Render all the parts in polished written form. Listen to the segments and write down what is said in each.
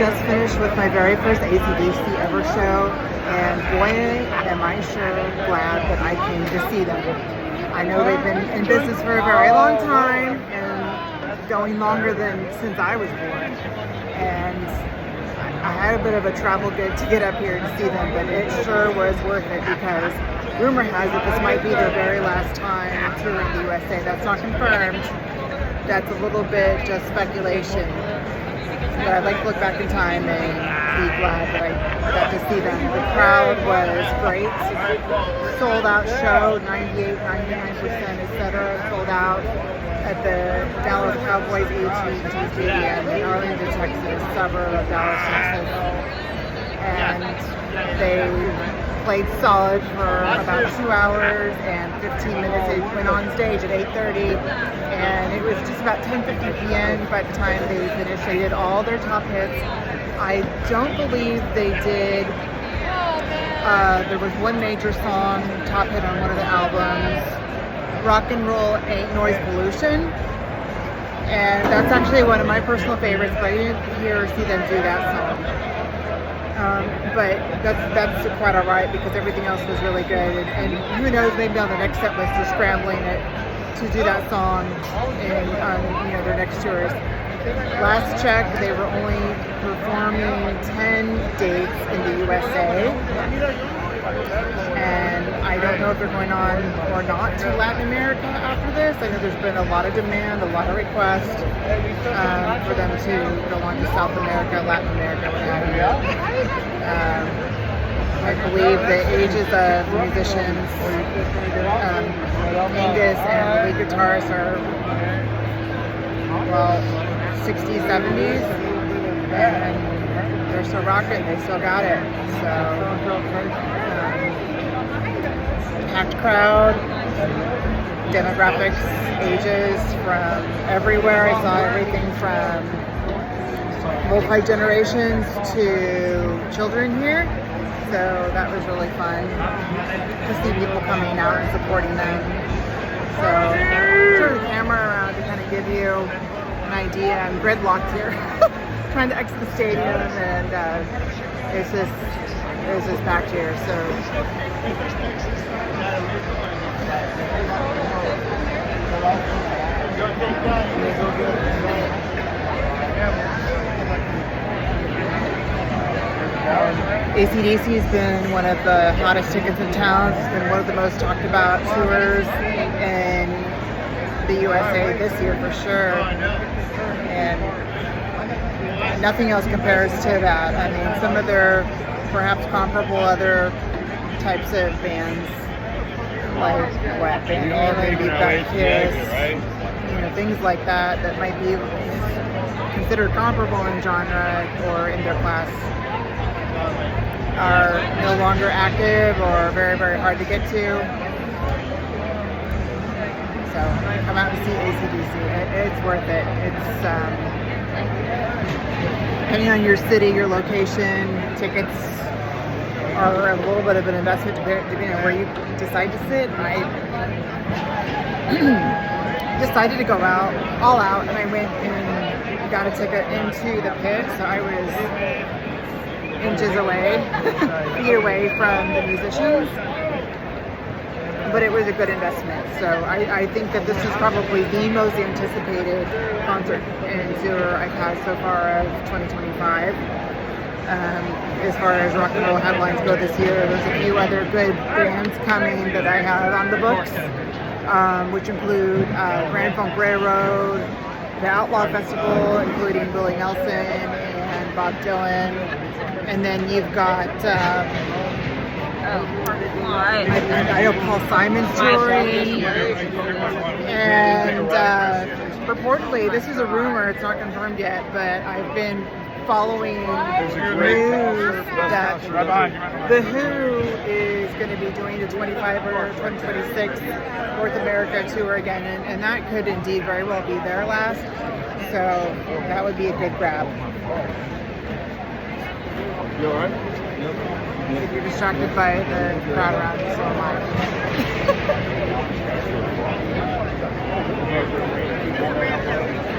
just finished with my very first AC/DC ever show, and boy, am I sure glad that I came to see them. I know they've been in business for a very long time, and going longer than since I was born. And I had a bit of a travel good to get up here to see them, but it sure was worth it because rumor has it this might be their very last time touring the USA. That's not confirmed. That's a little bit just speculation. But I'd like to look back in time and be glad that I got to see them. The crowd was great. Sold out show, 98, 99%, etc. Sold out at the Dallas Cowboys AT&T Stadium in Arlington, Texas, suburb of Dallas, Texas. And they played solid for about 2 hours and 15 minutes. They went on stage at 8:30, and it was just about 10:50 p.m. by the time they finished. They did all their top hits. I don't believe they did. There was one major song, top hit on one of the albums, Rock and Roll Ain't Noise Pollution. And that's actually one of my personal favorites, but I didn't hear or see them do that song. But that's quite all right because everything else was really good. And who knows, maybe on the next set list they're scrambling it to do that song in their next tours. Last check, they were only performing 10 dates in the USA. And I don't know if they're going on or not to Latin America after this. I know there's been a lot of demand, a lot of requests for them to go on to South America, Latin America, what have you. I believe the ages of musicians, Angus and the lead guitarist are, 60s, 70s, and they're still rocking, they still got it. So, packed crowd, demographics, ages from everywhere. I saw everything from multi-generations to children here. So that was really fun to see people coming out and supporting them. So turn the camera around to kind of give you an idea. I'm gridlocked here, trying to exit the stadium, and it's just packed here. AC/DC has been one of the hottest tickets in town. It's been one of the most talked about tours in the USA this year for sure. And nothing else compares to that. I mean, some of their perhaps comparable other types of bands, like Van Halen, Beat That Kiss, things like that might be considered comparable in genre or in their class, are no longer active or very, very hard to get to. So come out and see AC/DC. It's worth it. It's depending on your city, your location, tickets are a little bit of an investment depending on where you decide to sit. I decided to go all out, and I went and got a ticket into the pit, so I was inches away, feet away from the musicians, but it was a good investment. So I think that this is probably the most anticipated concert and tour I've had so far of 2025. As far as rock and roll headlines go this year, there's a few other good bands coming that I have on the books, which include Grand Funk Railroad, the Outlaw Festival, including Willie Nelson and Bob Dylan. And then you've got, I know Paul Simon's touring, and purportedly, this is a rumor, it's not confirmed yet, but I've been following news that The Who is going to be doing the 25 or 2026 North America tour again, and that could indeed very well be their last, so that would be a good grab. You alright? If you're distracted by the crowd around you, so am I.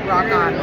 Rock on.